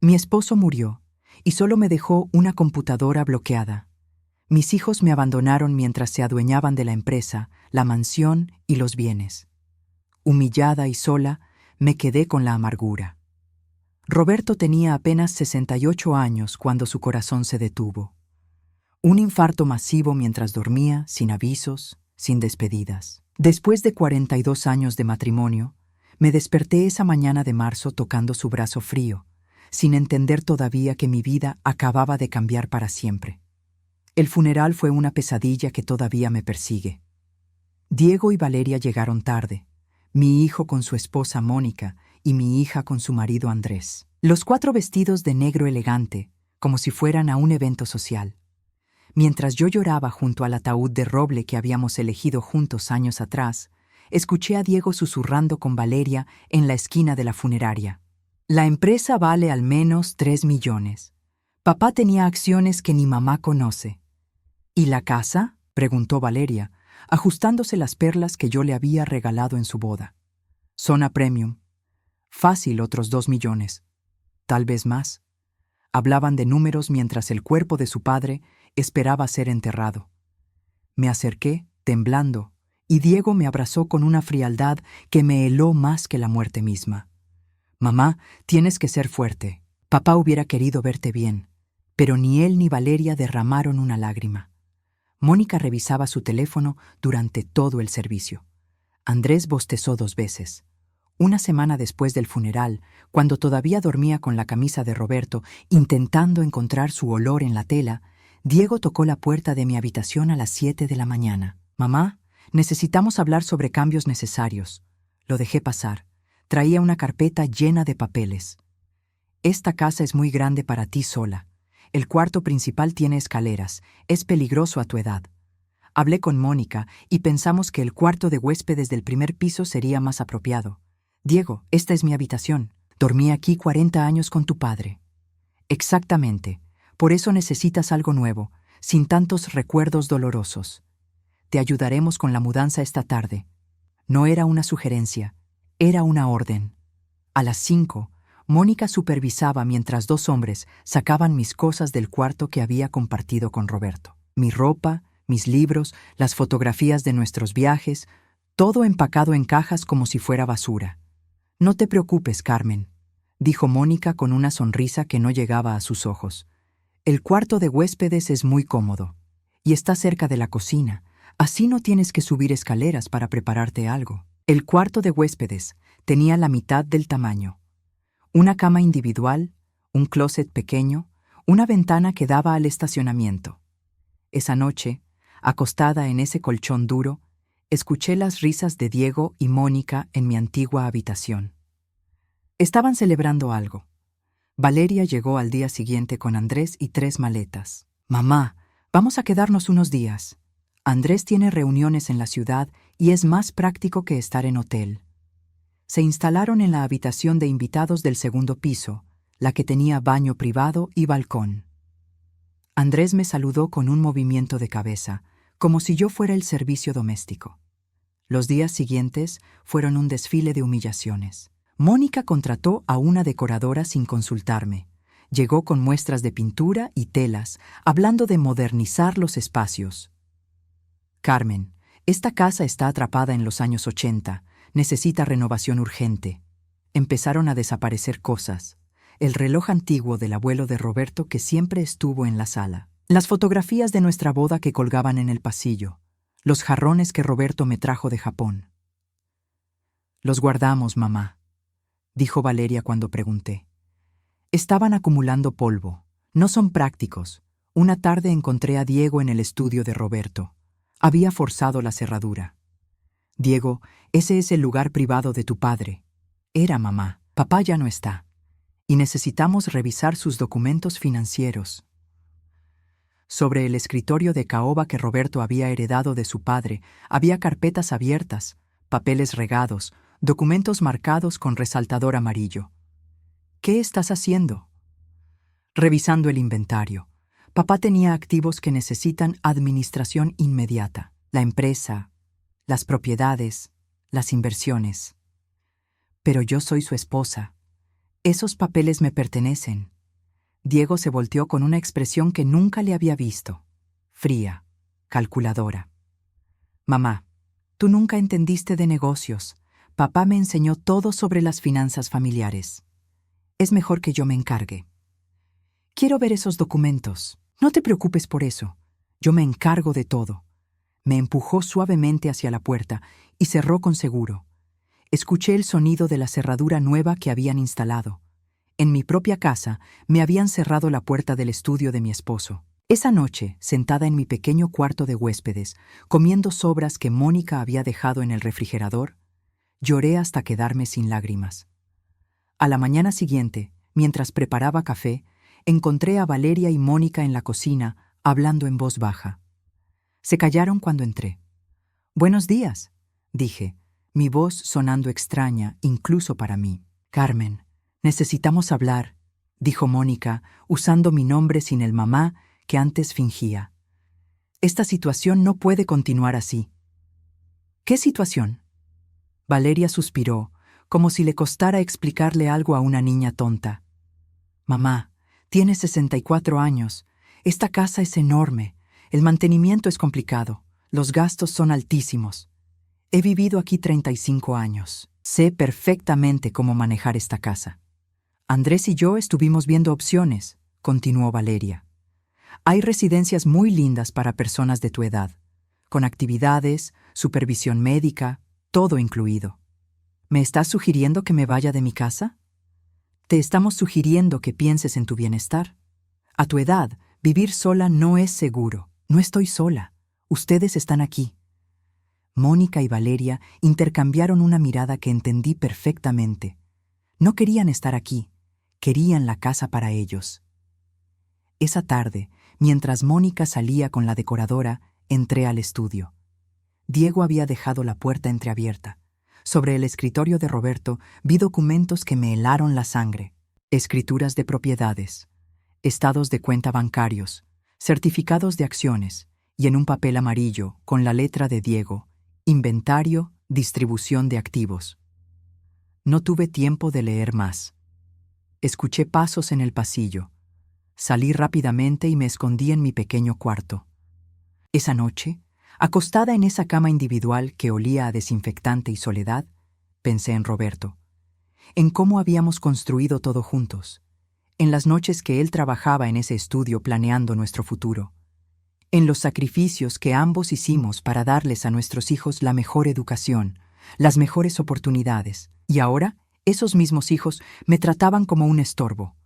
Mi esposo murió y solo me dejó una computadora bloqueada. Mis hijos me abandonaron mientras se adueñaban de la empresa, la mansión y los bienes. Humillada y sola, me quedé con la amargura. Roberto tenía apenas 68 años cuando su corazón se detuvo. Un infarto masivo mientras dormía, sin avisos, sin despedidas. Después de 42 años de matrimonio, me desperté esa mañana de marzo tocando su brazo frío, sin entender todavía que mi vida acababa de cambiar para siempre. El funeral fue una pesadilla que todavía me persigue. Diego y Valeria llegaron tarde, mi hijo con su esposa Mónica y mi hija con su marido Andrés. Los 4 vestidos de negro elegante, como si fueran a un evento social. Mientras yo lloraba junto al ataúd de roble que habíamos elegido juntos años atrás, escuché a Diego susurrando con Valeria en la esquina de la funeraria. La empresa vale al menos 3 millones. Papá tenía acciones que ni mamá conoce. ¿Y la casa?, preguntó Valeria, ajustándose las perlas que yo le había regalado en su boda. Zona premium. Fácil otros 2 millones. Tal vez más. Hablaban de números mientras el cuerpo de su padre esperaba ser enterrado. Me acerqué, temblando, y Diego me abrazó con una frialdad que me heló más que la muerte misma. Mamá, tienes que ser fuerte. Papá hubiera querido verte bien, pero ni él ni Valeria derramaron una lágrima. Mónica revisaba su teléfono durante todo el servicio. Andrés bostezó 2 veces. Una semana después del funeral, cuando todavía dormía con la camisa de Roberto, intentando encontrar su olor en la tela, Diego tocó la puerta de mi habitación a las 7 de la mañana. «Mamá, necesitamos hablar sobre cambios necesarios». Lo dejé pasar. Traía una carpeta llena de papeles. «Esta casa es muy grande para ti sola. El cuarto principal tiene escaleras. Es peligroso a tu edad». Hablé con Mónica y pensamos que el cuarto de huéspedes del primer piso sería más apropiado. «Diego, esta es mi habitación. Dormí aquí 40 años con tu padre». «Exactamente. Por eso necesitas algo nuevo, sin tantos recuerdos dolorosos. Te ayudaremos con la mudanza esta tarde». No era una sugerencia, era una orden. A las 5, Mónica supervisaba mientras 2 hombres sacaban mis cosas del cuarto que había compartido con Roberto. Mi ropa, mis libros, las fotografías de nuestros viajes, todo empacado en cajas como si fuera basura. «No te preocupes, Carmen», dijo Mónica con una sonrisa que no llegaba a sus ojos. «El cuarto de huéspedes es muy cómodo y está cerca de la cocina, así no tienes que subir escaleras para prepararte algo». El cuarto de huéspedes tenía la mitad del tamaño. Una cama individual, un closet pequeño, una ventana que daba al estacionamiento. Esa noche, acostada en ese colchón duro, escuché las risas de Diego y Mónica en mi antigua habitación. Estaban celebrando algo. Valeria llegó al día siguiente con Andrés y 3 maletas. «Mamá, vamos a quedarnos unos días. Andrés tiene reuniones en la ciudad y es más práctico que estar en hotel». Se instalaron en la habitación de invitados del segundo piso, la que tenía baño privado y balcón. Andrés me saludó con un movimiento de cabeza, como si yo fuera el servicio doméstico. Los días siguientes fueron un desfile de humillaciones. Mónica contrató a una decoradora sin consultarme. Llegó con muestras de pintura y telas, hablando de modernizar los espacios. «Carmen, esta casa está atrapada en los años 80. Necesita renovación urgente». Empezaron a desaparecer cosas. El reloj antiguo del abuelo de Roberto que siempre estuvo en la sala. Las fotografías de nuestra boda que colgaban en el pasillo. Los jarrones que Roberto me trajo de Japón. «Los guardamos, mamá», dijo Valeria cuando pregunté. «Estaban acumulando polvo. No son prácticos. Una tarde encontré a Diego en el estudio de Roberto. Había forzado la cerradura». «Diego, ese es el lugar privado de tu padre». «Era, mamá. Papá ya no está. Y necesitamos revisar sus documentos financieros». Sobre el escritorio de caoba que Roberto había heredado de su padre, había carpetas abiertas, papeles regados, documentos marcados con resaltador amarillo. «¿Qué estás haciendo?» «Revisando el inventario. Papá tenía activos que necesitan administración inmediata. La empresa, las propiedades, las inversiones. Pero yo soy su esposa. Esos papeles me pertenecen. Diego se volteó con una expresión que nunca le había visto. Fría, calculadora. Mamá, tú nunca entendiste de negocios. Papá me enseñó todo sobre las finanzas familiares. Es mejor que yo me encargue. Quiero ver esos documentos. No te preocupes por eso. Yo me encargo de todo. Me empujó suavemente hacia la puerta y cerró con seguro. Escuché el sonido de la cerradura nueva que habían instalado. En mi propia casa me habían cerrado la puerta del estudio de mi esposo. Esa noche, sentada en mi pequeño cuarto de huéspedes, comiendo sobras que Mónica había dejado en el refrigerador, lloré hasta quedarme sin lágrimas. A la mañana siguiente, mientras preparaba café, encontré a Valeria y Mónica en la cocina, hablando en voz baja. Se callaron cuando entré. «Buenos días», dije, mi voz sonando extraña incluso para mí. «Carmen, necesitamos hablar», dijo Mónica, usando mi nombre sin el mamá que antes fingía. «Esta situación no puede continuar así». «¿Qué situación?». Valeria suspiró, como si le costara explicarle algo a una niña tonta. «Mamá, tienes 64 años. Esta casa es enorme. El mantenimiento es complicado. Los gastos son altísimos. He vivido aquí 35 años. Sé perfectamente cómo manejar esta casa. Andrés y yo estuvimos viendo opciones», continuó Valeria. «Hay residencias muy lindas para personas de tu edad, con actividades, supervisión médica, todo incluido. ¿Me estás sugiriendo que me vaya de mi casa? Te estamos sugiriendo que pienses en tu bienestar. A tu edad, vivir sola no es seguro. No estoy sola. Ustedes están aquí». Mónica y Valeria intercambiaron una mirada que entendí perfectamente. No querían estar aquí, querían la casa para ellos. Esa tarde, mientras Mónica salía con la decoradora, entré al estudio. Diego había dejado la puerta entreabierta. Sobre el escritorio de Roberto vi documentos que me helaron la sangre. Escrituras de propiedades, estados de cuenta bancarios, certificados de acciones, y en un papel amarillo, con la letra de Diego, inventario, distribución de activos. No tuve tiempo de leer más. Escuché pasos en el pasillo. Salí rápidamente y me escondí en mi pequeño cuarto. Esa noche, acostada en esa cama individual que olía a desinfectante y soledad, pensé en Roberto, en cómo habíamos construido todo juntos, en las noches que él trabajaba en ese estudio planeando nuestro futuro, en los sacrificios que ambos hicimos para darles a nuestros hijos la mejor educación, las mejores oportunidades, y ahora esos mismos hijos me trataban como un estorbo,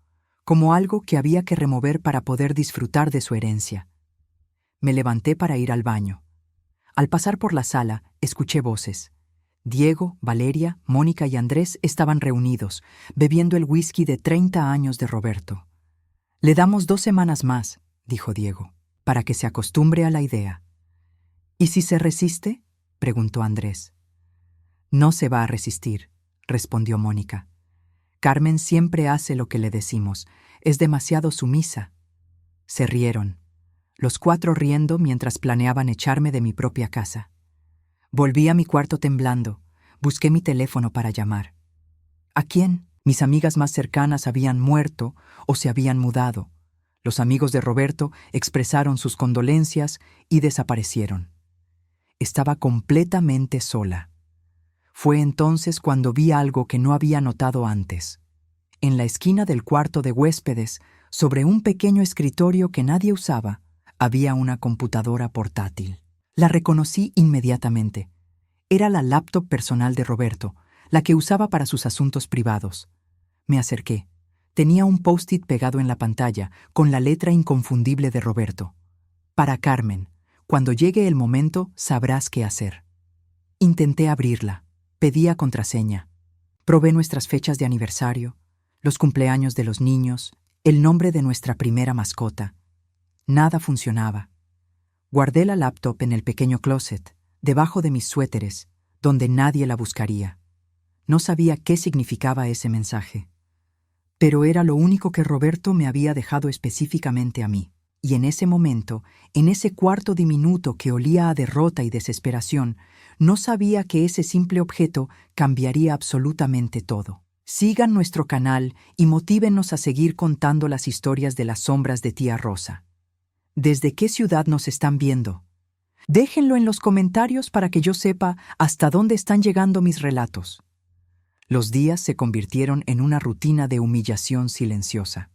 como algo que había que remover para poder disfrutar de su herencia. Me levanté para ir al baño. Al pasar por la sala, escuché voces. Diego, Valeria, Mónica y Andrés estaban reunidos, bebiendo el whisky de 30 años de Roberto. «Le damos 2 semanas más», dijo Diego, «para que se acostumbre a la idea». «¿Y si se resiste?», preguntó Andrés. «No se va a resistir», respondió Mónica. «Carmen siempre hace lo que le decimos. Es demasiado sumisa». Se rieron, los 4 riendo mientras planeaban echarme de mi propia casa. Volví a mi cuarto temblando. Busqué mi teléfono para llamar. ¿A quién? Mis amigas más cercanas habían muerto o se habían mudado. Los amigos de Roberto expresaron sus condolencias y desaparecieron. Estaba completamente sola. Fue entonces cuando vi algo que no había notado antes. En la esquina del cuarto de huéspedes, sobre un pequeño escritorio que nadie usaba, había una computadora portátil. La reconocí inmediatamente. Era la laptop personal de Roberto, la que usaba para sus asuntos privados. Me acerqué. Tenía un post-it pegado en la pantalla, con la letra inconfundible de Roberto. «Para Carmen, cuando llegue el momento sabrás qué hacer». Intenté abrirla. Pedía contraseña. Probé nuestras fechas de aniversario, los cumpleaños de los niños, el nombre de nuestra primera mascota. Nada funcionaba. Guardé la laptop en el pequeño closet, debajo de mis suéteres, donde nadie la buscaría. No sabía qué significaba ese mensaje. Pero era lo único que Roberto me había dejado específicamente a mí. Y en ese momento, en ese cuarto diminuto que olía a derrota y desesperación, no sabía que ese simple objeto cambiaría absolutamente todo. Sigan nuestro canal y motívennos a seguir contando las historias de las sombras de tía Rosa. ¿Desde qué ciudad nos están viendo? Déjenlo en los comentarios para que yo sepa hasta dónde están llegando mis relatos. Los días se convirtieron en una rutina de humillación silenciosa.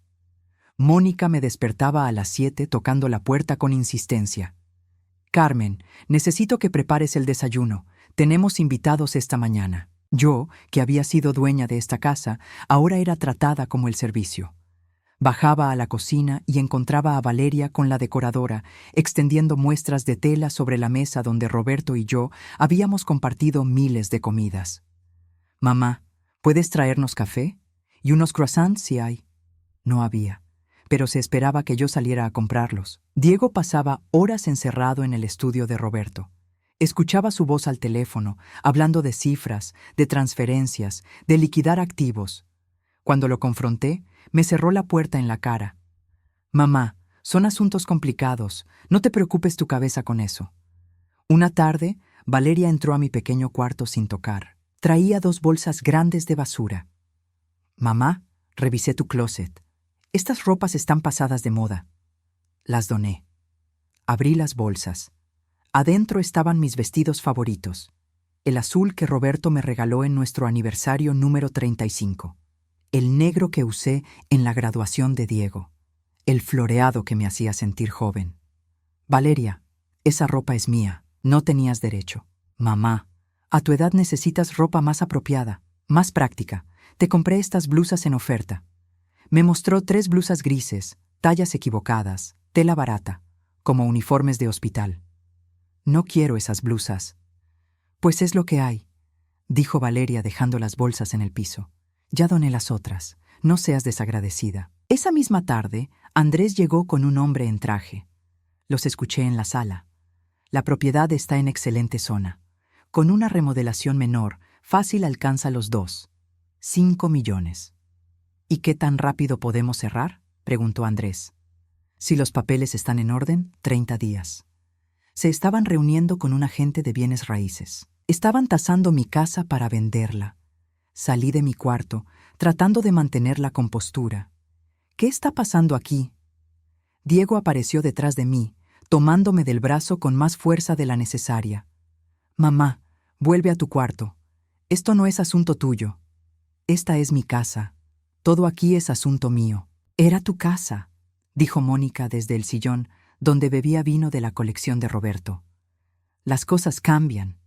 Mónica me despertaba a las 7 tocando la puerta con insistencia. Carmen, necesito que prepares el desayuno. Tenemos invitados esta mañana. Yo, que había sido dueña de esta casa, ahora era tratada como el servicio. Bajaba a la cocina y encontraba a Valeria con la decoradora, extendiendo muestras de tela sobre la mesa donde Roberto y yo habíamos compartido miles de comidas. «Mamá, ¿puedes traernos café? Y unos croissants si hay». No había, pero se esperaba que yo saliera a comprarlos. Diego pasaba horas encerrado en el estudio de Roberto. Escuchaba su voz al teléfono, hablando de cifras, de transferencias, de liquidar activos. Cuando lo confronté, me cerró la puerta en la cara. «Mamá, son asuntos complicados, no te preocupes tu cabeza con eso». Una tarde, Valeria entró a mi pequeño cuarto sin tocar. Traía 2 bolsas grandes de basura. «Mamá, revisé tu closet. Estas ropas están pasadas de moda». Las doné. Abrí las bolsas. Adentro estaban mis vestidos favoritos. El azul que Roberto me regaló en nuestro aniversario número 35. El negro que usé en la graduación de Diego. El floreado que me hacía sentir joven. «Valeria, esa ropa es mía. No tenías derecho». «Mamá, a tu edad necesitas ropa más apropiada, más práctica. Te compré estas blusas en oferta». Me mostró 3 blusas grises, tallas equivocadas, tela barata, como uniformes de hospital. «No quiero esas blusas». «Pues es lo que hay», dijo Valeria dejando las bolsas en el piso. «Ya doné las otras. No seas desagradecida». Esa misma tarde, Andrés llegó con un hombre en traje. Los escuché en la sala. La propiedad está en excelente zona. Con una remodelación menor, fácil alcanza los 5 millones. «¿Y qué tan rápido podemos cerrar?», preguntó Andrés. «Si los papeles están en orden, 30 días». Se estaban reuniendo con un agente de bienes raíces. Estaban tasando mi casa para venderla. Salí de mi cuarto, tratando de mantener la compostura. «¿Qué está pasando aquí?». Diego apareció detrás de mí, tomándome del brazo con más fuerza de la necesaria. «Mamá, vuelve a tu cuarto. Esto no es asunto tuyo. Esta es mi casa. Todo aquí es asunto mío». «Era tu casa», dijo Mónica desde el sillón, donde bebía vino de la colección de Roberto. «Las cosas cambian».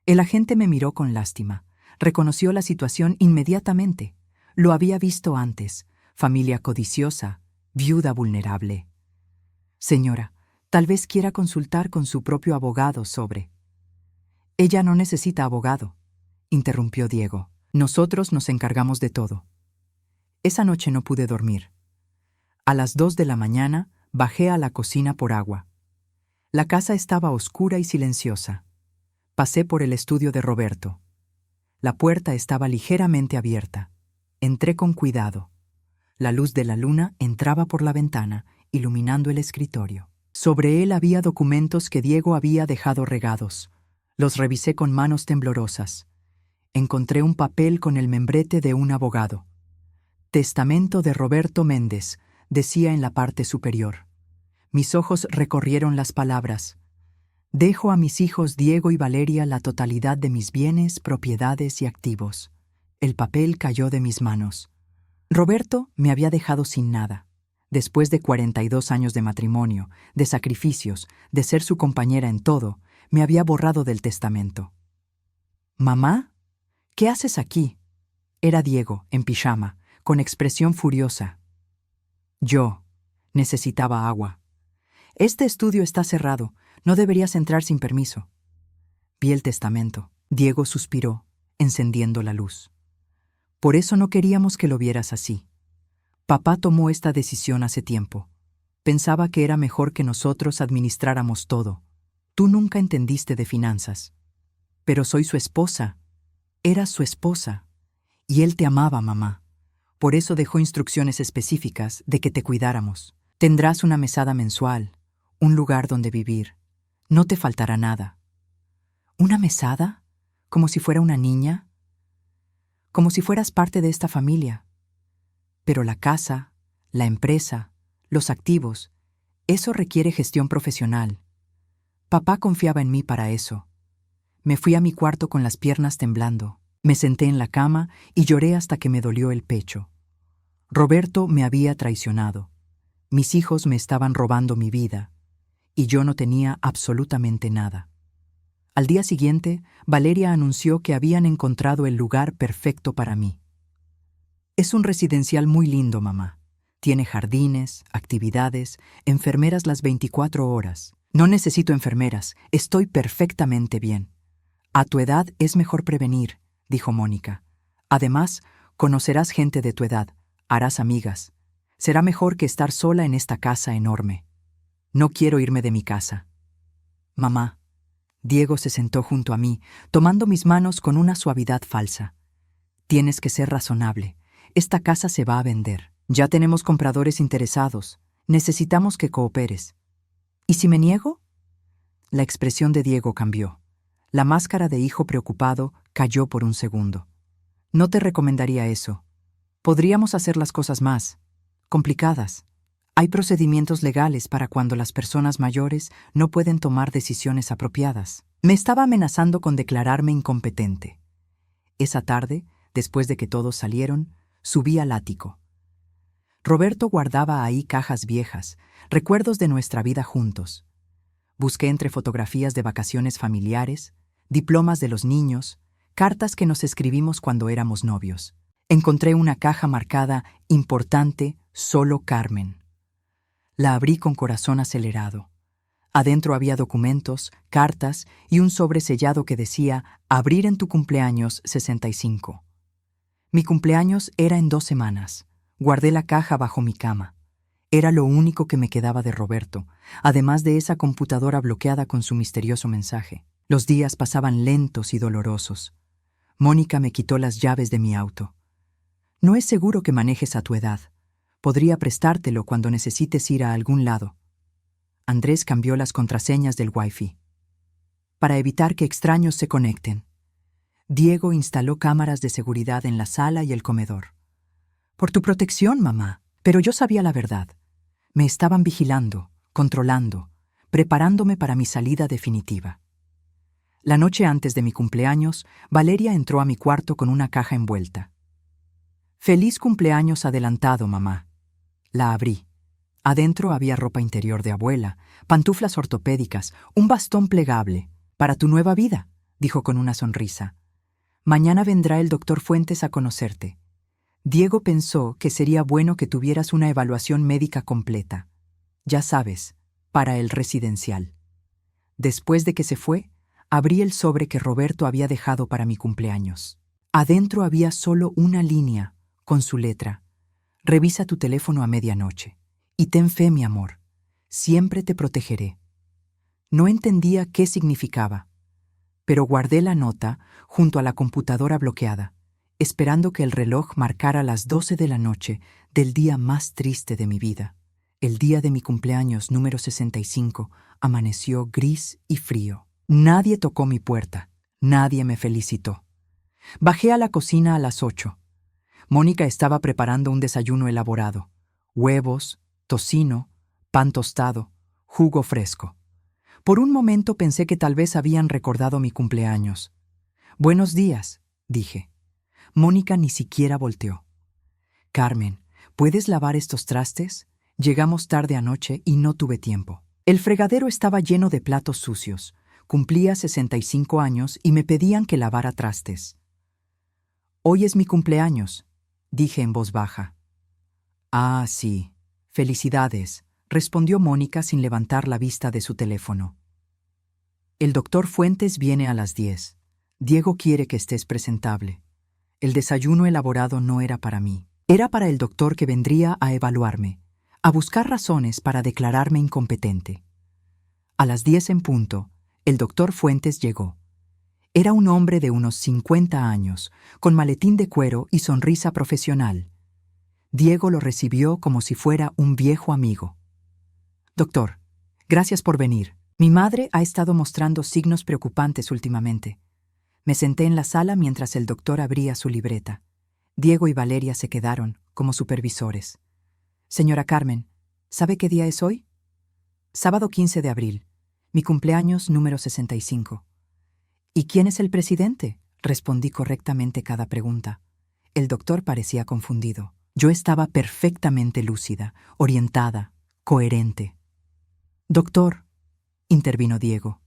El agente me miró con lástima. Reconoció la situación inmediatamente. Lo había visto antes. Familia codiciosa, viuda vulnerable. «Señora, tal vez quiera consultar con su propio abogado sobre». «Ella no necesita abogado», interrumpió Diego. «Nosotros nos encargamos de todo». Esa noche no pude dormir. A las 2 de la mañana bajé a la cocina por agua. La casa estaba oscura y silenciosa. Pasé por el estudio de Roberto. La puerta estaba ligeramente abierta. Entré con cuidado. La luz de la luna entraba por la ventana, iluminando el escritorio. Sobre él había documentos que Diego había dejado regados. Los revisé con manos temblorosas. Encontré un papel con el membrete de un abogado. «Testamento de Roberto Méndez», decía en la parte superior. Mis ojos recorrieron las palabras. «Dejo a mis hijos Diego y Valeria la totalidad de mis bienes, propiedades y activos». El papel cayó de mis manos. Roberto me había dejado sin nada. Después de 42 años de matrimonio, de sacrificios, de ser su compañera en todo, me había borrado del testamento. «¿Mamá? ¿Qué haces aquí?». Era Diego, en pijama, con expresión furiosa. «Yo necesitaba agua». «Este estudio está cerrado. No deberías entrar sin permiso». Vi el testamento. Diego suspiró, encendiendo la luz. «Por eso no queríamos que lo vieras así. Papá tomó esta decisión hace tiempo. Pensaba que era mejor que nosotros administráramos todo. Tú nunca entendiste de finanzas. Pero soy su esposa. Eras su esposa. Y él te amaba, mamá. Por eso dejó instrucciones específicas de que te cuidáramos. Tendrás una mesada mensual, un lugar donde vivir. No te faltará nada». «¿Una mesada? ¿Como si fuera una niña?». como si fueras parte de esta familia. Pero la casa, la empresa, los activos, eso requiere gestión profesional. Papá confiaba en mí para eso. Me fui a mi cuarto con las piernas temblando. Me senté en la cama y lloré hasta que me dolió el pecho. Roberto me había traicionado. Mis hijos me estaban robando mi vida, y yo no tenía absolutamente nada. Al día siguiente, Valeria anunció que habían encontrado el lugar perfecto para mí. Es un residencial muy lindo, mamá. Tiene jardines, actividades, enfermeras las 24 horas. No necesito enfermeras, estoy perfectamente bien. A tu edad es mejor prevenir, dijo Mónica. Además, conocerás gente de tu edad, harás amigas. Será mejor que estar sola en esta casa enorme. No quiero irme de mi casa. Mamá. Diego se sentó junto a mí, tomando mis manos con una suavidad falsa. Tienes que ser razonable. Esta casa se va a vender. Ya tenemos compradores interesados. Necesitamos que cooperes. ¿Y si me niego? La expresión de Diego cambió. La máscara de hijo preocupado cayó por un segundo. No te recomendaría eso. Podríamos hacer las cosas más complicadas. Hay procedimientos legales para cuando las personas mayores no pueden tomar decisiones apropiadas. Me estaba amenazando con declararme incompetente. Esa tarde, después de que todos salieron, subí al ático. Roberto guardaba ahí cajas viejas, recuerdos de nuestra vida juntos. Busqué entre fotografías de vacaciones familiares, diplomas de los niños, cartas que nos escribimos cuando éramos novios. Encontré una caja marcada «Importante, solo Carmen». La abrí con corazón acelerado. Adentro había documentos, cartas y un sobre sellado que decía «Abrir en tu cumpleaños 65». Mi cumpleaños era en 2 semanas. Guardé la caja bajo mi cama. Era lo único que me quedaba de Roberto, además de esa computadora bloqueada con su misterioso mensaje. Los días pasaban lentos y dolorosos. Mónica me quitó las llaves de mi auto. No es seguro que manejes a tu edad. Podría prestártelo cuando necesites ir a algún lado. Andrés cambió las contraseñas del Wi-Fi para evitar que extraños se conecten. Diego instaló cámaras de seguridad en la sala y el comedor. Por tu protección, mamá. Pero yo sabía la verdad. Me estaban vigilando, controlando, preparándome para mi salida definitiva. La noche antes de mi cumpleaños, Valeria entró a mi cuarto con una caja envuelta. «Feliz cumpleaños adelantado, mamá». La abrí. Adentro había ropa interior de abuela, pantuflas ortopédicas, un bastón plegable. «Para tu nueva vida», dijo con una sonrisa. «Mañana vendrá el doctor Fuentes a conocerte. Diego pensó que sería bueno que tuvieras una evaluación médica completa. Ya sabes, para el residencial». Después de que se fue, abrí el sobre que Roberto había dejado para mi cumpleaños. Adentro había solo una línea, con su letra. «Revisa tu teléfono a medianoche. Y ten fe, mi amor. Siempre te protegeré». No entendía qué significaba, pero guardé la nota junto a la computadora bloqueada, esperando que el reloj marcara las 12 de la noche del día más triste de mi vida. El día de mi cumpleaños número 65 amaneció gris y frío. Nadie tocó mi puerta, nadie me felicitó. Bajé a la cocina a las 8. Mónica estaba preparando un desayuno elaborado: huevos, tocino, pan tostado, jugo fresco. Por un momento pensé que tal vez habían recordado mi cumpleaños. «Buenos días», dije. Mónica ni siquiera volteó. «Carmen, ¿puedes lavar estos trastes? Llegamos tarde anoche y no tuve tiempo». El fregadero estaba lleno de platos sucios. Cumplía 65 años y me pedían que lavara trastes. «Hoy es mi cumpleaños», dije en voz baja. «Ah, sí. Felicidades», respondió Mónica sin levantar la vista de su teléfono. «El doctor Fuentes viene a las 10. Diego quiere que estés presentable». El desayuno elaborado no era para mí. Era para el doctor que vendría a evaluarme, a buscar razones para declararme incompetente. A las 10 en punto, el doctor Fuentes llegó. Era un hombre de unos 50 años, con maletín de cuero y sonrisa profesional. Diego lo recibió como si fuera un viejo amigo. «Doctor, gracias por venir. Mi madre ha estado mostrando signos preocupantes últimamente». Me senté en la sala mientras el doctor abría su libreta. Diego y Valeria se quedaron como supervisores. Señora Carmen, ¿sabe qué día es hoy? Sábado 15 de abril, mi cumpleaños número 65. ¿Y quién es el presidente? Respondí correctamente cada pregunta. El doctor parecía confundido. Yo estaba perfectamente lúcida, orientada, coherente. Doctor, intervino Diego.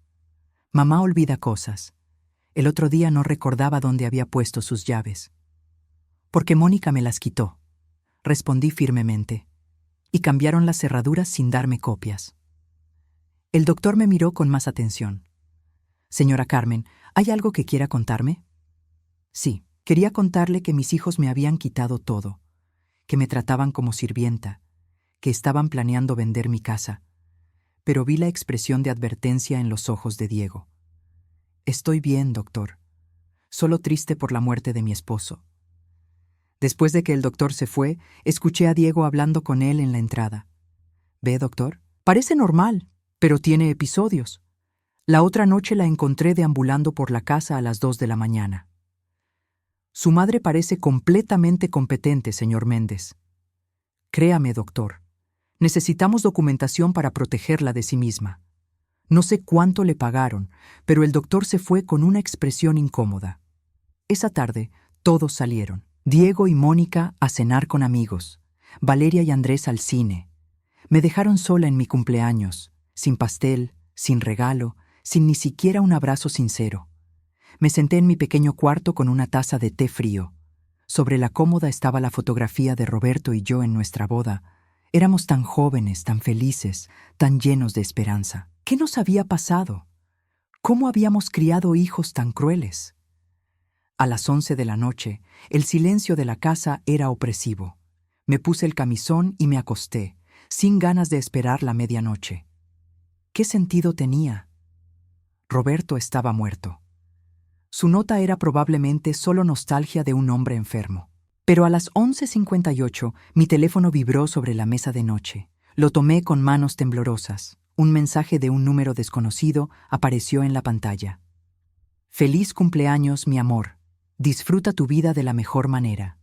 Mamá olvida cosas. El otro día no recordaba dónde había puesto sus llaves. Porque Mónica me las quitó, respondí firmemente. Y cambiaron las cerraduras sin darme copias. El doctor me miró con más atención. Señora Carmen, ¿hay algo que quiera contarme? Sí, quería contarle que mis hijos me habían quitado todo, que me trataban como sirvienta, que estaban planeando vender mi casa, pero vi la expresión de advertencia en los ojos de Diego. Estoy bien, doctor, solo triste por la muerte de mi esposo. Después de que el doctor se fue, escuché a Diego hablando con él en la entrada. ¿Ve, doctor? Parece normal, pero tiene episodios. La otra noche la encontré deambulando por la casa a las 2 de la mañana. Su madre parece completamente competente, señor Méndez. Créame, doctor, necesitamos documentación para protegerla de sí misma. No sé cuánto le pagaron, pero el doctor se fue con una expresión incómoda. Esa tarde, todos salieron. Diego y Mónica a cenar con amigos, Valeria y Andrés al cine. Me dejaron sola en mi cumpleaños, sin pastel, sin regalo, sin ni siquiera un abrazo sincero. Me senté en mi pequeño cuarto con una taza de té frío. Sobre la cómoda estaba la fotografía de Roberto y yo en nuestra boda. Éramos tan jóvenes, tan felices, tan llenos de esperanza. ¿Qué nos había pasado? ¿Cómo habíamos criado hijos tan crueles? A las 11 de la noche, el silencio de la casa era opresivo. Me puse el camisón y me acosté, sin ganas de esperar la medianoche. ¿Qué sentido tenía? Roberto estaba muerto. Su nota era probablemente solo nostalgia de un hombre enfermo. Pero a las 11:58 mi teléfono vibró sobre la mesa de noche. Lo tomé con manos temblorosas. Un mensaje de un número desconocido apareció en la pantalla. Feliz cumpleaños, mi amor. Disfruta tu vida de la mejor manera.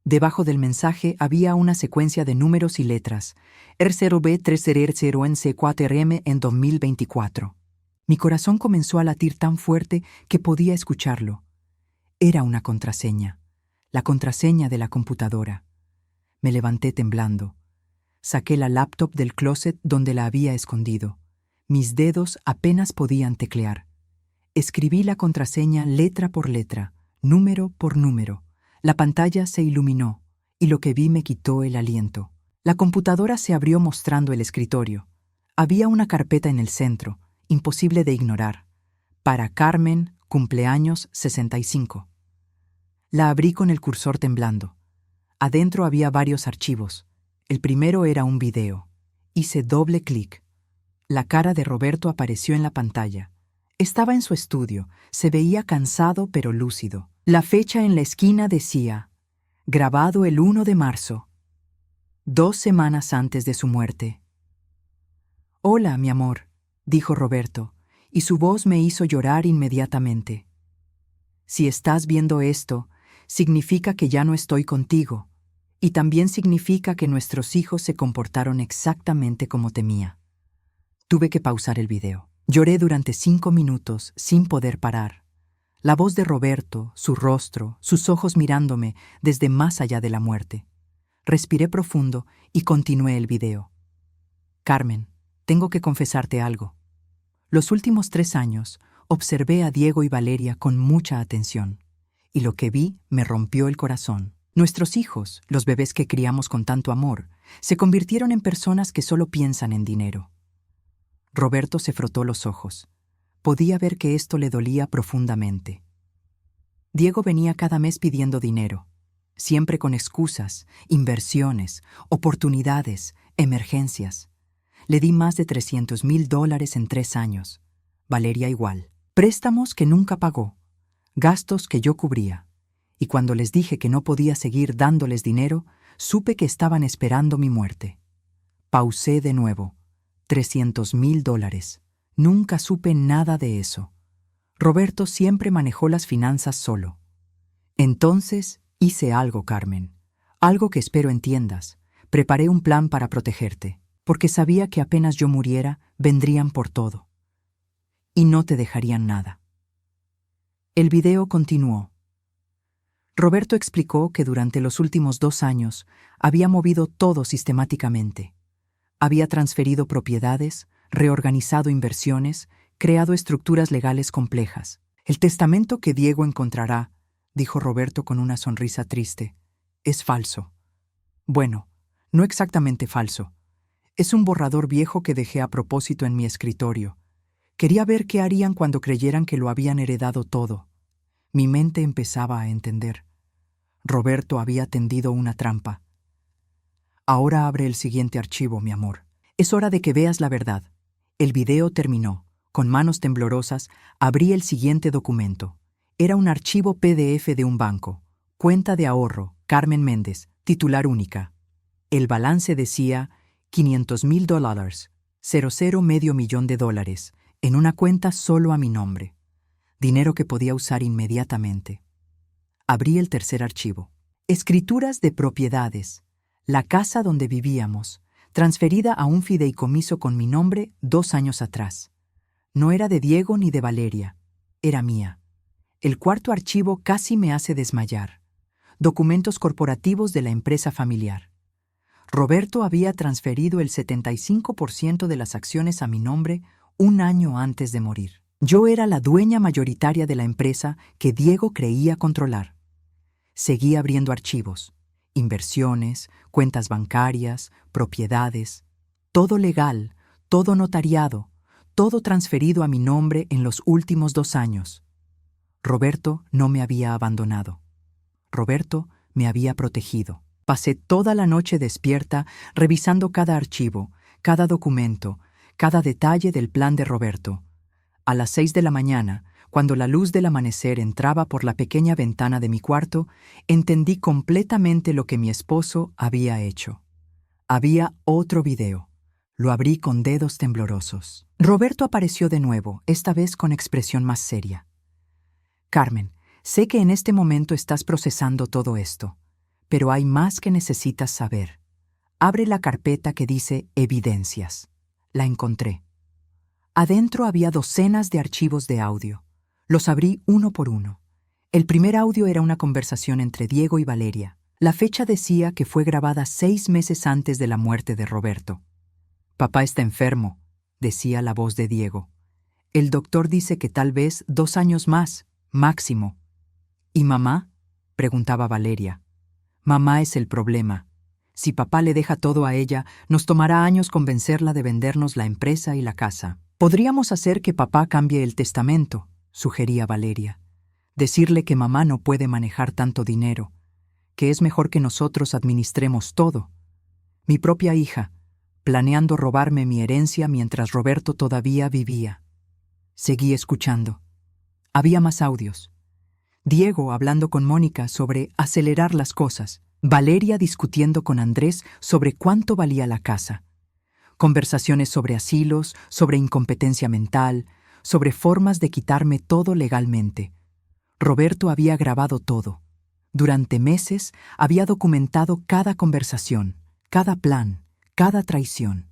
Debajo del mensaje había una secuencia de números y letras. R0B30R0NC4M en 2024. Mi corazón comenzó a latir tan fuerte que podía escucharlo. Era una contraseña. La contraseña de la computadora. Me levanté temblando. Saqué la laptop del closet donde la había escondido. Mis dedos apenas podían teclear. Escribí la contraseña letra por letra, número por número. La pantalla se iluminó, y lo que vi me quitó el aliento. La computadora se abrió mostrando el escritorio. Había una carpeta en el centro, imposible de ignorar. Para Carmen, cumpleaños 65. La abrí con el cursor temblando. Adentro había varios archivos. El primero era un video. Hice doble clic. La cara de Roberto apareció en la pantalla. Estaba en su estudio, se veía cansado pero lúcido. La fecha en la esquina decía, grabado el 1 de marzo, 2 semanas antes de su muerte. Hola, mi amor, dijo Roberto, y su voz me hizo llorar inmediatamente. Si estás viendo esto, significa que ya no estoy contigo, y también significa que nuestros hijos se comportaron exactamente como temía. Tuve que pausar el video. Lloré durante 5 minutos sin poder parar. La voz de Roberto, su rostro, sus ojos mirándome desde más allá de la muerte. Respiré profundo y continué el video. Carmen, tengo que confesarte algo. Los últimos 3 años observé a Diego y Valeria con mucha atención, y lo que vi me rompió el corazón. Nuestros hijos, los bebés que criamos con tanto amor, se convirtieron en personas que solo piensan en dinero. Roberto se frotó los ojos. Podía ver que esto le dolía profundamente. Diego venía cada mes pidiendo dinero, siempre con excusas, inversiones, oportunidades, emergencias. Le di más de $300,000 en 3 años. Valeria igual. Préstamos que nunca pagó, gastos que yo cubría. Y cuando les dije que no podía seguir dándoles dinero, supe que estaban esperando mi muerte. Pausé de nuevo. $300,000. Nunca supe nada de eso. Roberto siempre manejó las finanzas solo. Entonces Hice algo, Carmen. Algo que espero entiendas. Preparé un plan para protegerte, porque sabía que apenas yo muriera, vendrían por todo. Y no te dejarían nada. El video continuó. Roberto explicó que durante los últimos 2 años había movido todo sistemáticamente. Había transferido propiedades, reorganizado inversiones, creado estructuras legales complejas. El testamento que Diego encontrará, dijo Roberto con una sonrisa triste, es falso. Bueno, no exactamente falso. Es un borrador viejo que dejé a propósito en mi escritorio. Quería ver qué harían cuando creyeran que lo habían heredado todo. Mi mente empezaba a entender. Roberto había tendido una trampa. Ahora abre el siguiente archivo, mi amor. Es hora de que veas la verdad. El video terminó. Con manos temblorosas, abrí el siguiente documento. Era un archivo PDF de un banco. Cuenta de ahorro, Carmen Méndez, titular única. El balance decía $500,000, 00 medio millón de dólares, en una cuenta solo a mi nombre. Dinero que podía usar inmediatamente. Abrí el tercer archivo. Escrituras de propiedades. La casa donde vivíamos, transferida a un fideicomiso con mi nombre 2 años atrás. No era de Diego ni de Valeria, era mía. El cuarto archivo casi me hace desmayar. Documentos corporativos de la empresa familiar. Roberto había transferido el 75% de las acciones a mi nombre 1 año antes de morir. Yo era la dueña mayoritaria de la empresa que Diego creía controlar. Seguí abriendo archivos, inversiones, cuentas bancarias, propiedades, todo legal, todo notariado, todo transferido a mi nombre en los últimos 2 años. Roberto no me había abandonado. Roberto me había protegido. Pasé toda la noche despierta revisando cada archivo, cada documento, cada detalle del plan de Roberto. A las 6 de la mañana, cuando la luz del amanecer entraba por la pequeña ventana de mi cuarto, entendí completamente lo que mi esposo había hecho. Había otro video. Lo abrí con dedos temblorosos. Roberto apareció de nuevo, esta vez con expresión más seria. Carmen, sé que en este momento estás procesando todo esto, pero hay más que necesitas saber. Abre la carpeta que dice Evidencias. La encontré. Adentro había docenas de archivos de audio. Los abrí uno por uno. El primer audio era una conversación entre Diego y Valeria. La fecha decía que fue grabada 6 meses antes de la muerte de Roberto. Papá está enfermo, decía la voz de Diego. El doctor dice que tal vez 2 años más, máximo. ¿Y mamá? Preguntaba Valeria. Mamá es el problema. Si papá le deja todo a ella, nos tomará años convencerla de vendernos la empresa y la casa. Podríamos hacer que papá cambie el testamento, sugería Valeria. Decirle que mamá no puede manejar tanto dinero, que es mejor que nosotros administremos todo. Mi propia hija, planeando robarme mi herencia mientras Roberto todavía vivía. Seguí escuchando. Había más audios. Diego hablando con Mónica sobre acelerar las cosas. Valeria discutiendo con Andrés sobre cuánto valía la casa. Conversaciones sobre asilos, sobre incompetencia mental, sobre formas de quitarme todo legalmente. Roberto había grabado todo. Durante meses había documentado cada conversación, cada plan, cada traición.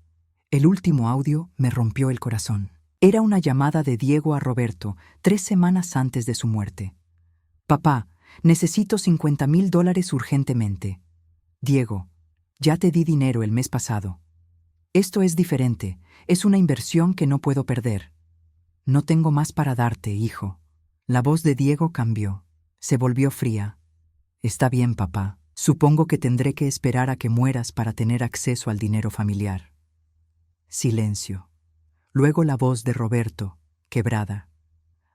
El último audio me rompió el corazón. Era una llamada de Diego a Roberto 3 semanas antes de su muerte. Papá, necesito $50,000 urgentemente. Diego, ya te di dinero el mes pasado. Esto es diferente, es una inversión que no puedo perder. No tengo más para darte, hijo. La voz de Diego cambió, se volvió fría. Está bien, papá. Supongo que tendré que esperar a que mueras para tener acceso al dinero familiar. Silencio. Luego la voz de Roberto, quebrada.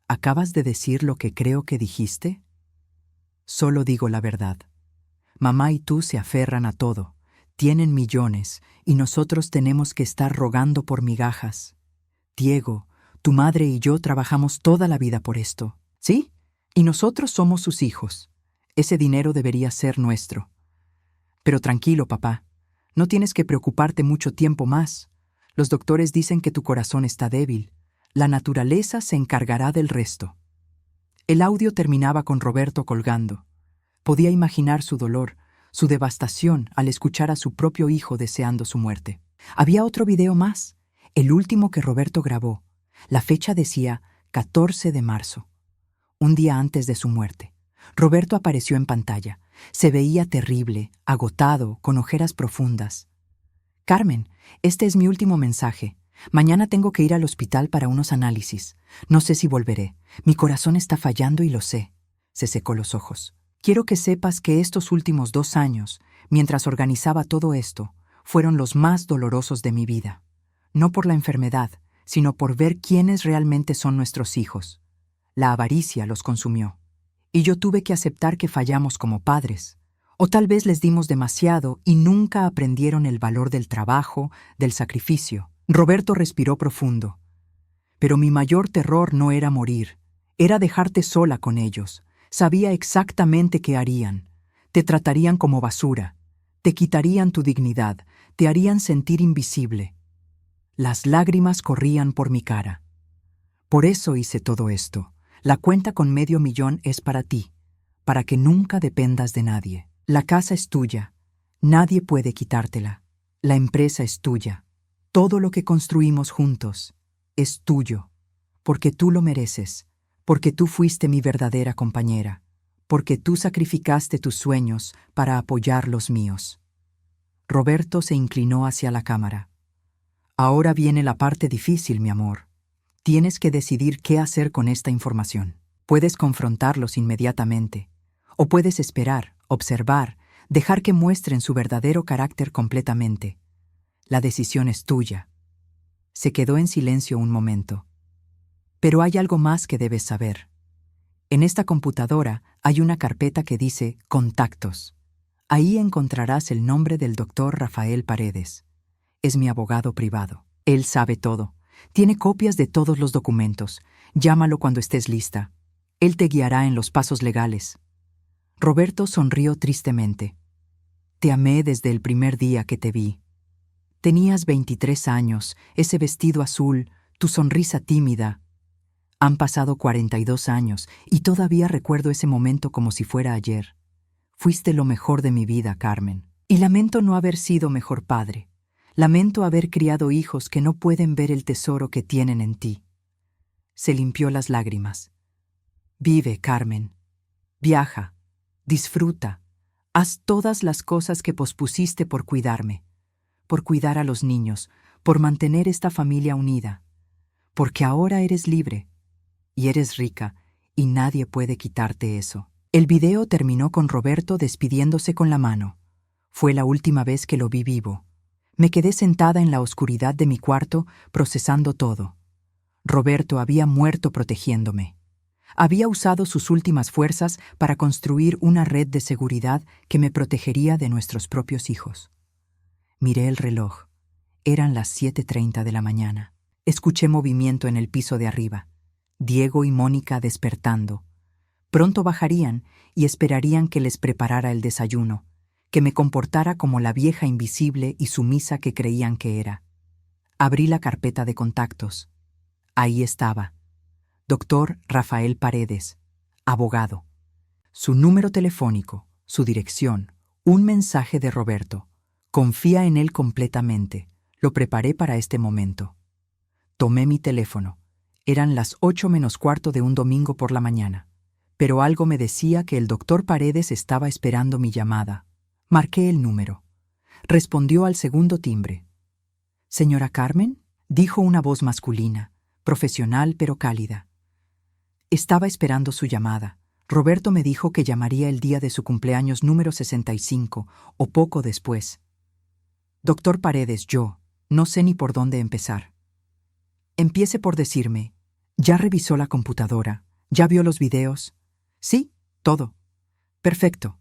¿Acabas de decir lo que creo que dijiste? Solo digo la verdad. Mamá y tú se aferran a todo. Tienen millones y nosotros tenemos que estar rogando por migajas. Diego, tu madre y yo trabajamos toda la vida por esto. ¿Sí? Y nosotros somos sus hijos. Ese dinero debería ser nuestro. Pero tranquilo, papá. No tienes que preocuparte mucho tiempo más. Los doctores dicen que tu corazón está débil. La naturaleza se encargará del resto. El audio terminaba con Roberto colgando. Podía imaginar su dolor, su devastación al escuchar a su propio hijo deseando su muerte. Había otro video más, el último que Roberto grabó. La fecha decía 14 de marzo, un día antes de su muerte. Roberto apareció en pantalla. Se veía terrible, agotado, con ojeras profundas. Carmen, este es mi último mensaje. Mañana tengo que ir al hospital para unos análisis. No sé si volveré. Mi corazón está fallando y lo sé. Se secó los ojos. Quiero que sepas que estos últimos 2 años, mientras organizaba todo esto, fueron los más dolorosos de mi vida. No por la enfermedad, sino por ver quiénes realmente son nuestros hijos. La avaricia los consumió. Y yo tuve que aceptar que fallamos como padres. O tal vez les dimos demasiado y nunca aprendieron el valor del trabajo, del sacrificio. Roberto respiró profundo. Pero mi mayor terror no era morir, era dejarte sola con ellos. Sabía exactamente qué harían. Te tratarían como basura, te quitarían tu dignidad, te harían sentir invisible. Las lágrimas corrían por mi cara. Por eso hice todo esto. La cuenta con $500,000 es para ti, para que nunca dependas de nadie. La casa es tuya, nadie puede quitártela. La empresa es tuya. Todo lo que construimos juntos es tuyo, porque tú lo mereces, porque tú fuiste mi verdadera compañera, porque tú sacrificaste tus sueños para apoyar los míos. Roberto se inclinó hacia la cámara. Ahora viene la parte difícil, mi amor. Tienes que decidir qué hacer con esta información. Puedes confrontarlos inmediatamente, o puedes esperar, observar, dejar que muestren su verdadero carácter completamente. La decisión es tuya. Se quedó en silencio un momento. Pero hay algo más que debes saber. En esta computadora hay una carpeta que dice Contactos. Ahí encontrarás el nombre del doctor Rafael Paredes. Es mi abogado privado. Él sabe todo. Tiene copias de todos los documentos. Llámalo cuando estés lista. Él te guiará en los pasos legales. Roberto sonrió tristemente. Te amé desde el primer día que te vi. Tenías 23 años, ese vestido azul, tu sonrisa tímida. Han pasado 42 años y todavía recuerdo ese momento como si fuera ayer. Fuiste lo mejor de mi vida, Carmen. Y lamento no haber sido mejor padre. Lamento haber criado hijos que no pueden ver el tesoro que tienen en ti. Se limpió las lágrimas. Vive, Carmen. Viaja. Disfruta. Haz todas las cosas que pospusiste por cuidarme, por cuidar a los niños, por mantener esta familia unida. Porque ahora eres libre, y eres rica, y nadie puede quitarte eso. El video terminó con Roberto despidiéndose con la mano. Fue la última vez que lo vi vivo. Me quedé sentada en la oscuridad de mi cuarto, procesando todo. Roberto había muerto protegiéndome. Había usado sus últimas fuerzas para construir una red de seguridad que me protegería de nuestros propios hijos. Miré el reloj. Eran las 7:30 de la mañana. Escuché movimiento en el piso de arriba. Diego y Mónica despertando. Pronto bajarían y esperarían que les preparara el desayuno, que me comportara como la vieja invisible y sumisa que creían que era. Abrí la carpeta de contactos. Ahí estaba. Doctor Rafael Paredes, abogado. Su número telefónico, su dirección, un mensaje de Roberto. Confía en él completamente. Lo preparé para este momento. Tomé mi teléfono. Eran las 8:45 de un domingo por la mañana. Pero algo me decía que el doctor Paredes estaba esperando mi llamada. Marqué el número. Respondió al segundo timbre. «¿Señora Carmen?», dijo una voz masculina, profesional pero cálida. Estaba esperando su llamada. Roberto me dijo que llamaría el día de su cumpleaños número 65, o poco después. Doctor Paredes, yo no sé ni por dónde empezar. Empiece por decirme, ¿ya revisó la computadora? ¿Ya vio los videos? Sí, todo. Perfecto.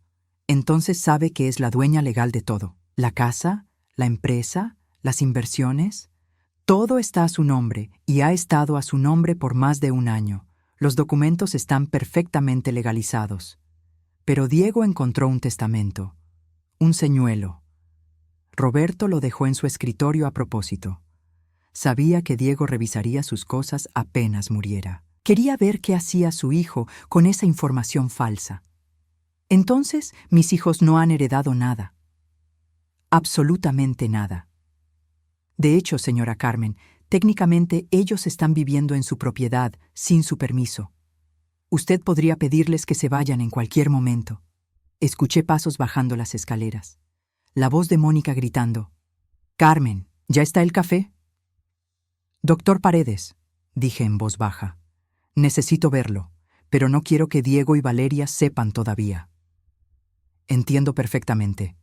Entonces sabe que es la dueña legal de todo. La casa, la empresa, las inversiones. Todo está a su nombre y ha estado a su nombre por más de un año. Los documentos están perfectamente legalizados. Pero Diego encontró un testamento, un señuelo. Roberto lo dejó en su escritorio a propósito. Sabía que Diego revisaría sus cosas apenas muriera. Quería ver qué hacía su hijo con esa información falsa. Entonces, mis hijos no han heredado nada. Absolutamente nada. De hecho, señora Carmen, técnicamente ellos están viviendo en su propiedad sin su permiso. Usted podría pedirles que se vayan en cualquier momento. Escuché pasos bajando las escaleras. La voz de Mónica gritando: «Carmen, ¿ya está el café?» «Doctor Paredes», dije en voz baja. «Necesito verlo, pero no quiero que Diego y Valeria sepan todavía». Entiendo perfectamente.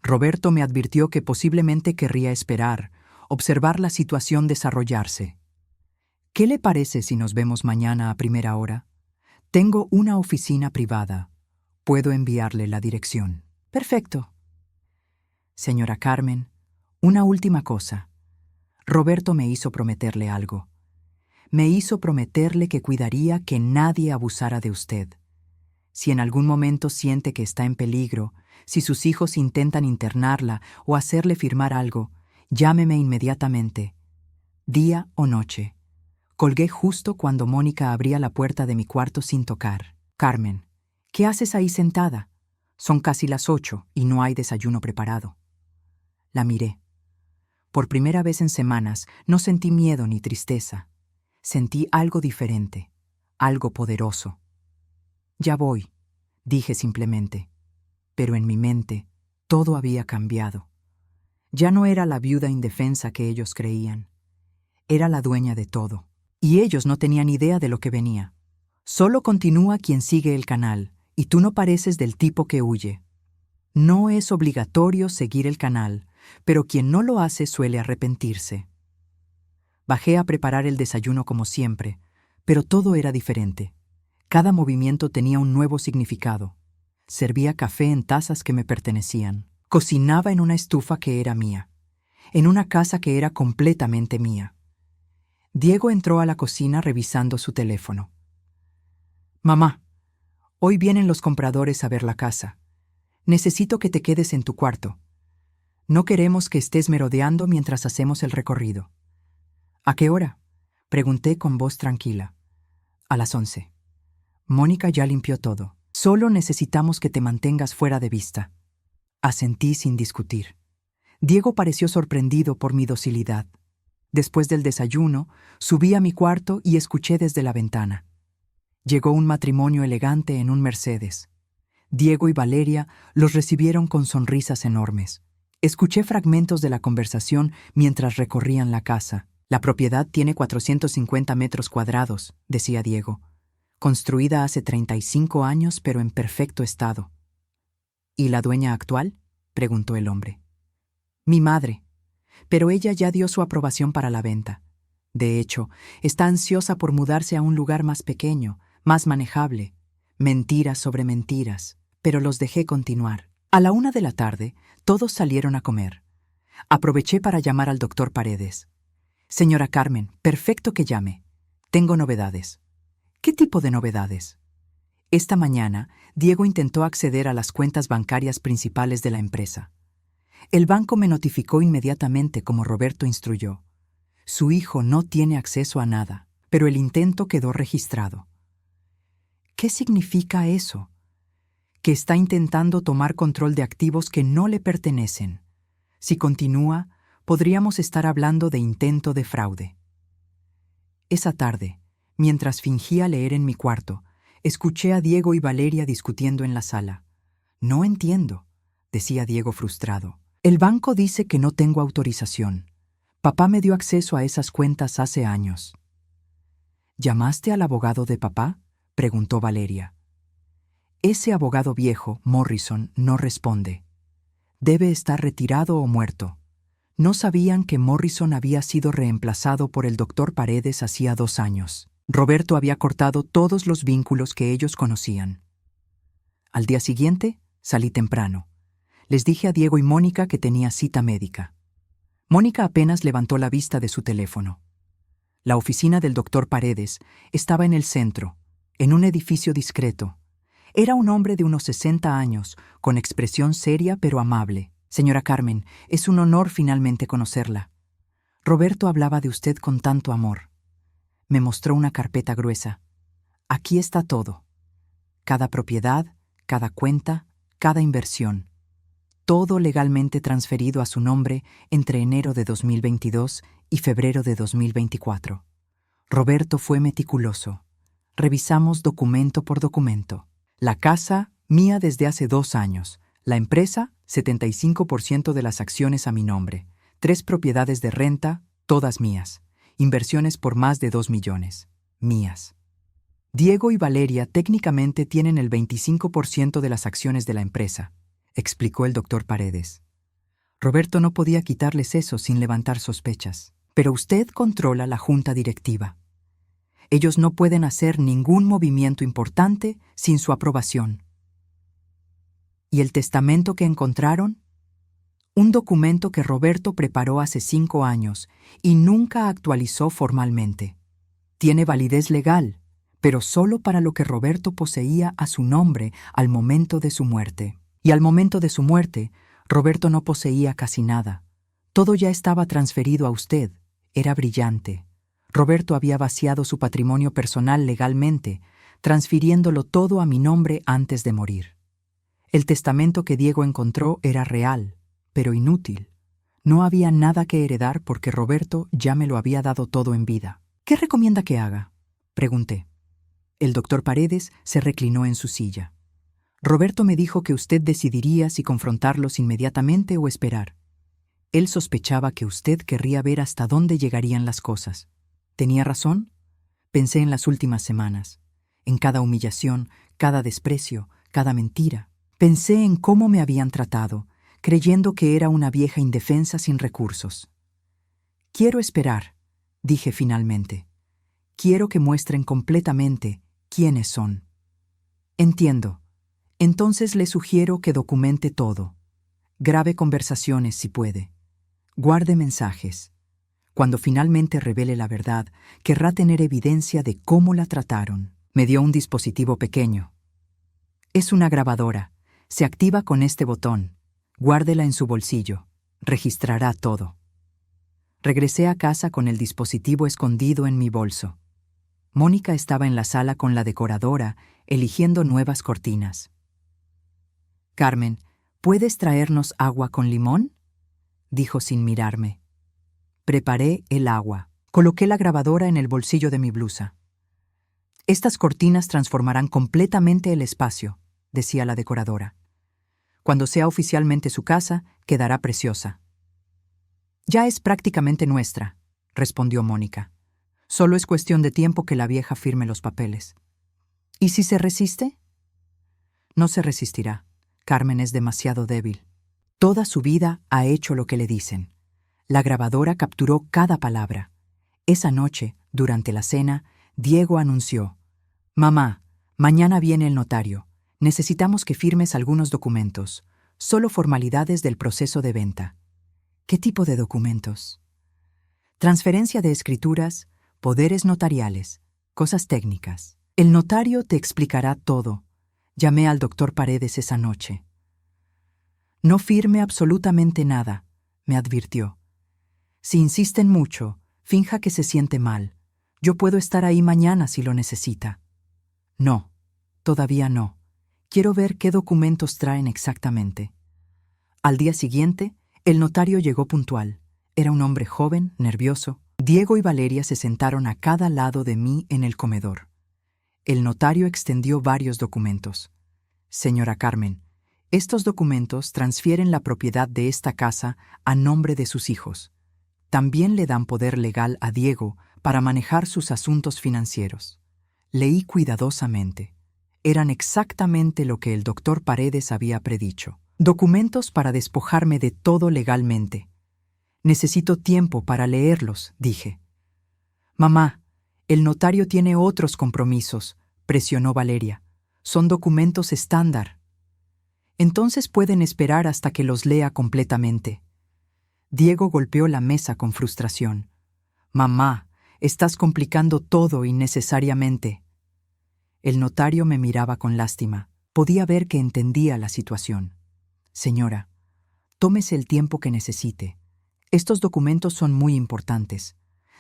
Roberto me advirtió que posiblemente querría esperar, observar la situación desarrollarse. ¿Qué le parece si nos vemos mañana a primera hora? Tengo una oficina privada. Puedo enviarle la dirección. Perfecto. Señora Carmen, una última cosa. Roberto me hizo prometerle algo. Me hizo prometerle que cuidaría que nadie abusara de usted. Si en algún momento siente que está en peligro, si sus hijos intentan internarla o hacerle firmar algo, llámeme inmediatamente, día o noche. Colgué justo cuando Mónica abría la puerta de mi cuarto sin tocar. «Carmen, ¿qué haces ahí sentada? Son casi las 8 y no hay desayuno preparado». La miré. Por primera vez en semanas no sentí miedo ni tristeza. Sentí algo diferente, algo poderoso. «Ya voy», dije simplemente. Pero en mi mente todo había cambiado. Ya no era la viuda indefensa que ellos creían. Era la dueña de todo. Y ellos no tenían idea de lo que venía. Solo continúa quien sigue el canal, y tú no pareces del tipo que huye. No es obligatorio seguir el canal, pero quien no lo hace suele arrepentirse. Bajé a preparar el desayuno como siempre, pero todo era diferente. Cada movimiento tenía un nuevo significado. Servía café en tazas que me pertenecían. Cocinaba en una estufa que era mía, en una casa que era completamente mía. Diego entró a la cocina revisando su teléfono. «Mamá, hoy vienen los compradores a ver la casa. Necesito que te quedes en tu cuarto. No queremos que estés merodeando mientras hacemos el recorrido». «¿A qué hora?», pregunté con voz tranquila. «A las 11. Mónica ya limpió todo. Solo necesitamos que te mantengas fuera de vista». Asentí sin discutir. Diego pareció sorprendido por mi docilidad. Después del desayuno, subí a mi cuarto y escuché desde la ventana. Llegó un matrimonio elegante en un Mercedes. Diego y Valeria los recibieron con sonrisas enormes. Escuché fragmentos de la conversación mientras recorrían la casa. «La propiedad tiene 450 metros cuadrados», decía Diego. «Construida hace 35 años, pero en perfecto estado». «¿Y la dueña actual?», preguntó el hombre. «Mi madre, pero ella ya dio su aprobación para la venta. De hecho, está ansiosa por mudarse a un lugar más pequeño, más manejable. Mentiras sobre mentiras, pero los dejé continuar». A la 1 de la tarde, todos salieron a comer. Aproveché para llamar al doctor Paredes. «Señora Carmen, perfecto que llame. Tengo novedades». «¿Qué tipo de novedades?». Esta mañana, Diego intentó acceder a las cuentas bancarias principales de la empresa. El banco me notificó inmediatamente como Roberto instruyó. Su hijo no tiene acceso a nada, pero el intento quedó registrado. ¿Qué significa eso? Que está intentando tomar control de activos que no le pertenecen. Si continúa, podríamos estar hablando de intento de fraude. Esa tarde, mientras fingía leer en mi cuarto, escuché a Diego y Valeria discutiendo en la sala. «No entiendo», decía Diego frustrado. «El banco dice que no tengo autorización. Papá me dio acceso a esas cuentas hace años». «¿Llamaste al abogado de papá?», preguntó Valeria. «Ese abogado viejo, Morrison, no responde. Debe estar retirado o muerto. No sabían que Morrison había sido reemplazado por el doctor Paredes hacía 2 años. Roberto había cortado todos los vínculos que ellos conocían». Al día siguiente, salí temprano. Les dije a Diego y Mónica que tenía cita médica. Mónica apenas levantó la vista de su teléfono. La oficina del doctor Paredes estaba en el centro, en un edificio discreto. Era un hombre de unos 60 años, con expresión seria pero amable. «Señora Carmen, es un honor finalmente conocerla. Roberto hablaba de usted con tanto amor». Me mostró una carpeta gruesa. «Aquí está todo. Cada propiedad, cada cuenta, cada inversión. Todo legalmente transferido a su nombre entre enero de 2022 y febrero de 2024. Roberto fue meticuloso. Revisamos documento por documento. La casa, mía desde hace 2 años. La empresa, 75% de las acciones a mi nombre. 3 propiedades de renta, todas mías. Inversiones por más de 2 millones. Mías. Diego y Valeria técnicamente tienen el 25% de las acciones de la empresa, explicó el doctor Paredes. Roberto no podía quitarles eso sin levantar sospechas. Pero usted controla la junta directiva. Ellos no pueden hacer ningún movimiento importante sin su aprobación. ¿Y el testamento que encontraron? Un documento que Roberto preparó hace 5 años y nunca actualizó formalmente. Tiene validez legal, pero solo para lo que Roberto poseía a su nombre al momento de su muerte. Y al momento de su muerte, Roberto no poseía casi nada. Todo ya estaba transferido a usted. Era brillante. Roberto había vaciado su patrimonio personal legalmente, transfiriéndolo todo a mi nombre antes de morir. El testamento que Diego encontró era real, pero inútil. No había nada que heredar porque Roberto ya me lo había dado todo en vida. ¿Qué recomienda que haga?, pregunté. El doctor Paredes se reclinó en su silla. Roberto me dijo que usted decidiría si confrontarlos inmediatamente o esperar. Él sospechaba que usted querría ver hasta dónde llegarían las cosas. ¿Tenía razón? Pensé en las últimas semanas, en cada humillación, cada desprecio, cada mentira. Pensé en cómo me habían tratado, creyendo que era una vieja indefensa sin recursos. Quiero esperar, dije finalmente. Quiero que muestren completamente quiénes son. Entiendo. Entonces le sugiero que documente todo. Grabe conversaciones si puede. Guarde mensajes. Cuando finalmente revele la verdad, querrá tener evidencia de cómo la trataron. Me dio un dispositivo pequeño. Es una grabadora. Se activa con este botón. Guárdela en su bolsillo. Registrará todo. Regresé a casa con el dispositivo escondido en mi bolso. Mónica estaba en la sala con la decoradora, eligiendo nuevas cortinas. «Carmen, ¿puedes traernos agua con limón?», dijo sin mirarme. Preparé el agua. Coloqué la grabadora en el bolsillo de mi blusa. «Estas cortinas transformarán completamente el espacio», decía la decoradora. «Cuando sea oficialmente su casa, quedará preciosa». «Ya es prácticamente nuestra», respondió Mónica. «Solo es cuestión de tiempo que la vieja firme los papeles». «¿Y si se resiste?». «No se resistirá. Carmen es demasiado débil. Toda su vida ha hecho lo que le dicen». La grabadora capturó cada palabra. Esa noche, durante la cena, Diego anunció: «Mamá, mañana viene el notario. Necesitamos que firmes algunos documentos. Solo formalidades del proceso de venta». «¿Qué tipo de documentos?». «Transferencia de escrituras, poderes notariales, cosas técnicas. El notario te explicará todo». Llamé al doctor Paredes esa noche. «No firme absolutamente nada», me advirtió. «Si insisten mucho, finja que se siente mal. Yo puedo estar ahí mañana si lo necesita». «No, todavía no. Quiero ver qué documentos traen exactamente». Al día siguiente, el notario llegó puntual. Era un hombre joven, nervioso. Diego y Valeria se sentaron a cada lado de mí en el comedor. El notario extendió varios documentos. «Señora Carmen, estos documentos transfieren la propiedad de esta casa a nombre de sus hijos. También le dan poder legal a Diego para manejar sus asuntos financieros». Leí cuidadosamente. Eran exactamente lo que el doctor Paredes había predicho. Documentos para despojarme de todo legalmente. «Necesito tiempo para leerlos», dije. «Mamá, el notario tiene otros compromisos», presionó Valeria. «Son documentos estándar». «Entonces pueden esperar hasta que los lea completamente». Diego golpeó la mesa con frustración. «Mamá, estás complicando todo innecesariamente». El notario me miraba con lástima. Podía ver que entendía la situación. «Señora, tómese el tiempo que necesite. Estos documentos son muy importantes.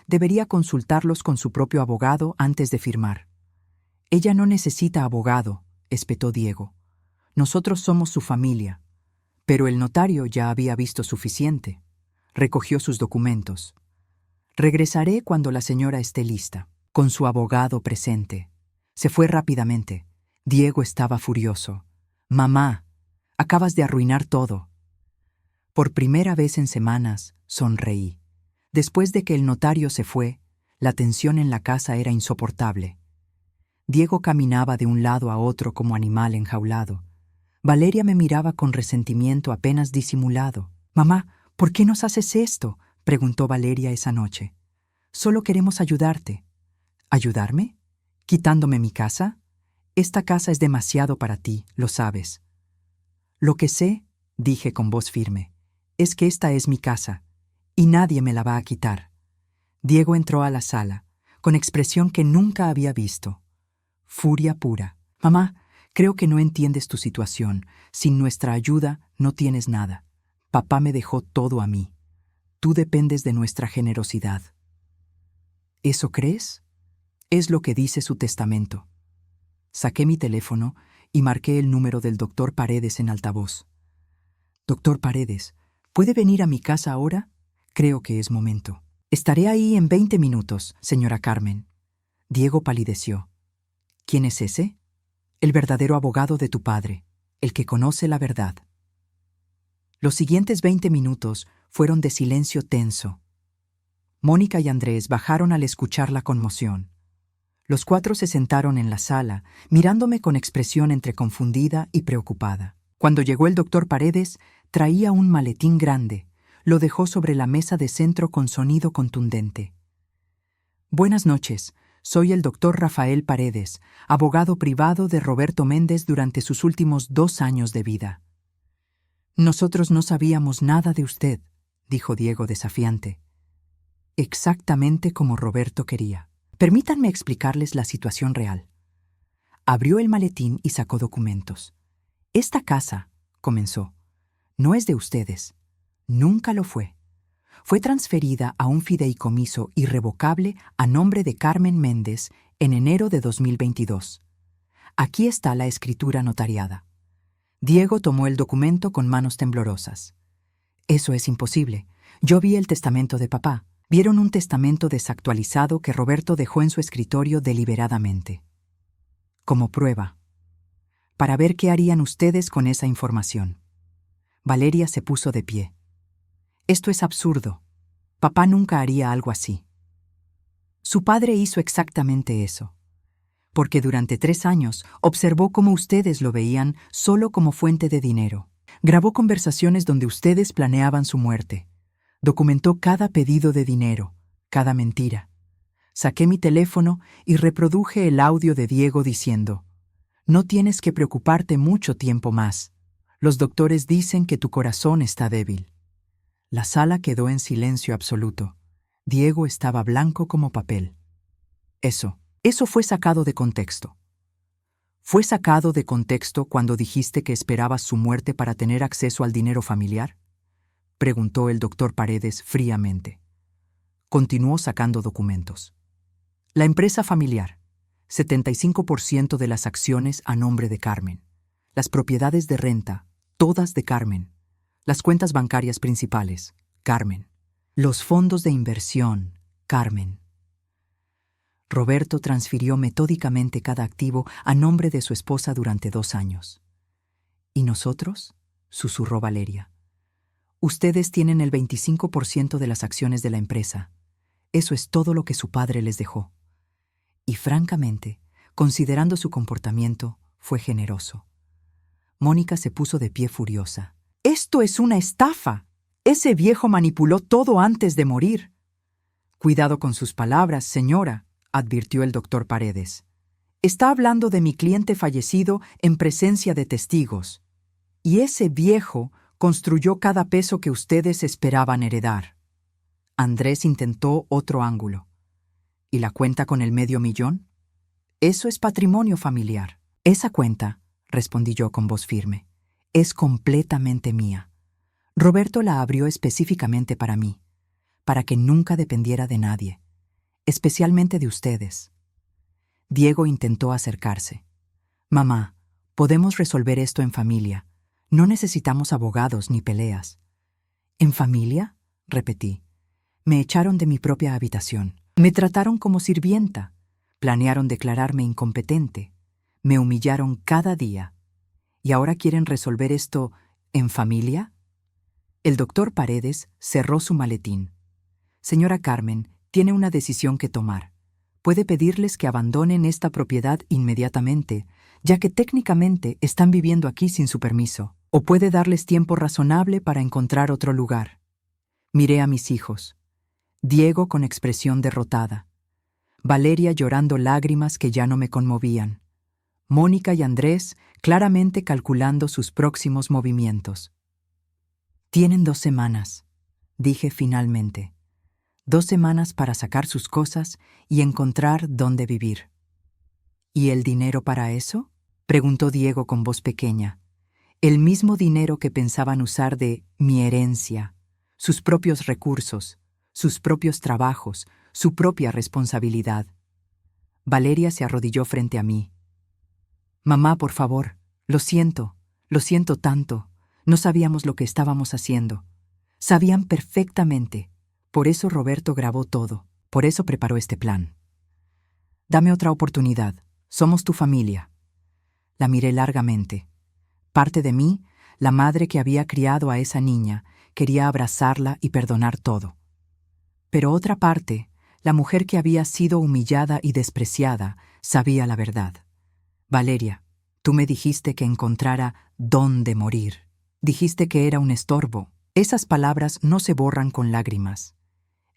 Debería consultarlos con su propio abogado antes de firmar». «Ella no necesita abogado», espetó Diego. Nosotros somos su familia. Pero el notario ya había visto suficiente. Recogió sus documentos. Regresaré cuando la señora esté lista, con su abogado presente. Se fue rápidamente. Diego estaba furioso. Mamá, acabas de arruinar todo. Por primera vez en semanas, sonreí. Después de que el notario se fue, la tensión en la casa era insoportable. Diego caminaba de un lado a otro como animal enjaulado. Valeria me miraba con resentimiento apenas disimulado. «Mamá, ¿por qué nos haces esto?», preguntó Valeria esa noche. «Solo queremos ayudarte». «¿Ayudarme? ¿Quitándome mi casa? Esta casa es demasiado para ti, lo sabes». «Lo que sé», dije con voz firme, «es que esta es mi casa, y nadie me la va a quitar». Diego entró a la sala, con expresión que nunca había visto. Furia pura. «Mamá, creo que no entiendes tu situación. Sin nuestra ayuda no tienes nada. Papá me dejó todo a mí. Tú dependes de nuestra generosidad». «¿Eso crees?». «Es lo que dice su testamento». Saqué mi teléfono y marqué el número del doctor Paredes en altavoz. «Doctor Paredes, ¿puede venir a mi casa ahora? Creo que es momento». «Estaré ahí en 20 minutos, señora Carmen». Diego palideció. «¿Quién es ese?». «El verdadero abogado de tu padre, el que conoce la verdad». Los siguientes 20 minutos fueron de silencio tenso. Mónica y Andrés bajaron al escuchar la conmoción. Los cuatro se sentaron en la sala, mirándome con expresión entre confundida y preocupada. Cuando llegó el doctor Paredes, traía un maletín grande. Lo dejó sobre la mesa de centro con sonido contundente. «Buenas noches. Soy el doctor Rafael Paredes, abogado privado de Roberto Méndez durante sus últimos 2 años de vida». «Nosotros no sabíamos nada de usted», dijo Diego desafiante. «Exactamente como Roberto quería. Permítanme explicarles la situación real». Abrió el maletín y sacó documentos. «Esta casa», comenzó, «no es de ustedes. Nunca lo fue. Fue transferida a un fideicomiso irrevocable a nombre de Carmen Méndez en enero de 2022. Aquí está la escritura notariada». Diego tomó el documento con manos temblorosas. «Eso es imposible. Yo vi el testamento de papá. Vieron un testamento desactualizado que Roberto dejó en su escritorio deliberadamente. Como prueba. Para ver qué harían ustedes con esa información». Valeria se puso de pie. «Esto es absurdo. Papá nunca haría algo así». «Su padre hizo exactamente eso. Porque durante 3 años observó cómo ustedes lo veían solo como fuente de dinero. Grabó conversaciones donde ustedes planeaban su muerte. Documentó cada pedido de dinero, cada mentira. Saqué mi teléfono y reproduje el audio de Diego diciendo: «No tienes que preocuparte mucho tiempo más. Los doctores dicen que tu corazón está débil». La sala quedó en silencio absoluto. Diego estaba blanco como papel. Eso fue sacado de contexto». «¿Fue sacado de contexto cuando dijiste que esperabas su muerte para tener acceso al dinero familiar?», preguntó el doctor Paredes fríamente. Continuó sacando documentos. «La empresa familiar, 75% de las acciones a nombre de Carmen. Las propiedades de renta, todas de Carmen. Las cuentas bancarias principales, Carmen. Los fondos de inversión, Carmen. Roberto transfirió metódicamente cada activo a nombre de su esposa durante 2 años». «¿Y nosotros?», susurró Valeria. «Ustedes tienen el 25% de las acciones de la empresa. Eso es todo lo que su padre les dejó. Y francamente, considerando su comportamiento, fue generoso». Mónica se puso de pie furiosa. «¡Esto es una estafa! Ese viejo manipuló todo antes de morir». «Cuidado con sus palabras, señora», advirtió el doctor Paredes. «Está hablando de mi cliente fallecido en presencia de testigos. Y ese viejo construyó cada peso que ustedes esperaban heredar». Andrés intentó otro ángulo. «¿Y la cuenta con el $500,000? Eso es patrimonio familiar». «Esa cuenta», respondí yo con voz firme, «es completamente mía. Roberto la abrió específicamente para mí, para que nunca dependiera de nadie, especialmente de ustedes». Diego intentó acercarse. «Mamá, Podemos resolver esto en familia. No necesitamos abogados ni peleas. ¿En familia?, repetí. Me echaron de mi propia habitación. Me trataron como sirvienta. Planearon declararme incompetente. Me humillaron cada día. ¿Y ahora quieren resolver esto en familia? El doctor Paredes cerró su maletín. Señora Carmen, tiene una decisión que tomar. Puede pedirles que abandonen esta propiedad inmediatamente, ya que técnicamente están viviendo aquí sin su permiso, o puede darles tiempo razonable para encontrar otro lugar. Miré a mis hijos. Diego con expresión derrotada. Valeria llorando lágrimas que ya no me conmovían. Mónica y Andrés claramente calculando sus próximos movimientos. Tienen 2 semanas, dije finalmente. 2 semanas para sacar sus cosas y encontrar dónde vivir. ¿Y el dinero para eso?, preguntó Diego con voz pequeña. El mismo dinero que pensaban usar de mi herencia, sus propios recursos, sus propios trabajos, su propia responsabilidad. Valeria se arrodilló frente a mí. Mamá, por favor, lo siento tanto. No sabíamos lo que estábamos haciendo. Sabían perfectamente. Por eso Roberto grabó todo. Por eso preparó este plan. Dame otra oportunidad. Somos tu familia. La miré largamente. Parte de mí, la madre que había criado a esa niña, quería abrazarla y perdonar todo. Pero otra parte, la mujer que había sido humillada y despreciada, sabía la verdad. Valeria, tú me dijiste que encontrara dónde morir. Dijiste que era un estorbo. Esas palabras no se borran con lágrimas.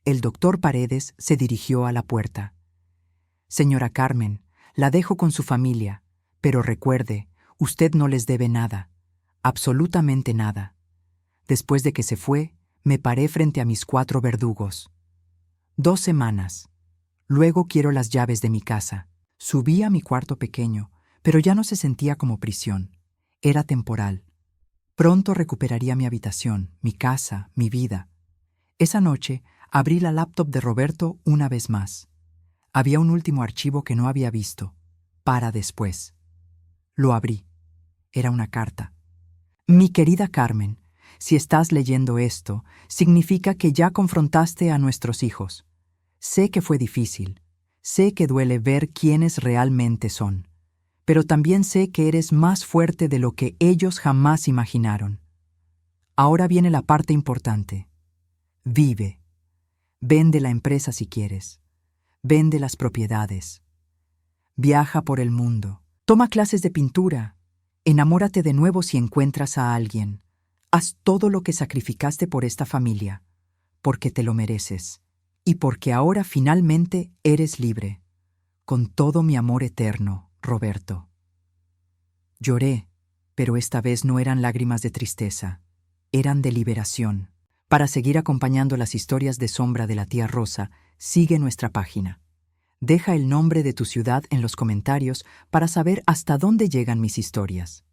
El doctor Paredes se dirigió a la puerta. Señora Carmen, la dejo con su familia, pero recuerde, usted no les debe nada, absolutamente nada. Después de que se fue, me paré frente a mis 4 verdugos. 2 semanas. Luego quiero las llaves de mi casa. Subí a mi cuarto pequeño, pero ya no se sentía como prisión. Era temporal. Pronto recuperaría mi habitación, mi casa, mi vida. Esa noche abrí la laptop de Roberto una vez más. Había un último archivo que no había visto. Para después. Lo abrí. Era una carta. Mi querida Carmen, si estás leyendo esto, significa que ya confrontaste a nuestros hijos. Sé que fue difícil. Sé que duele ver quiénes realmente son. Pero también sé que eres más fuerte de lo que ellos jamás imaginaron. Ahora viene la parte importante. Vive. Vende la empresa si quieres. Vende las propiedades. Viaja por el mundo. Toma clases de pintura. Enamórate de nuevo si encuentras a alguien. Haz todo lo que sacrificaste por esta familia, porque te lo mereces, y porque ahora finalmente eres libre. Con todo mi amor eterno, Roberto. Lloré, pero esta vez no eran lágrimas de tristeza, eran de liberación. Para seguir acompañando las historias de sombra de la tía Rosa, sigue nuestra página. Deja el nombre de tu ciudad en los comentarios para saber hasta dónde llegan mis historias.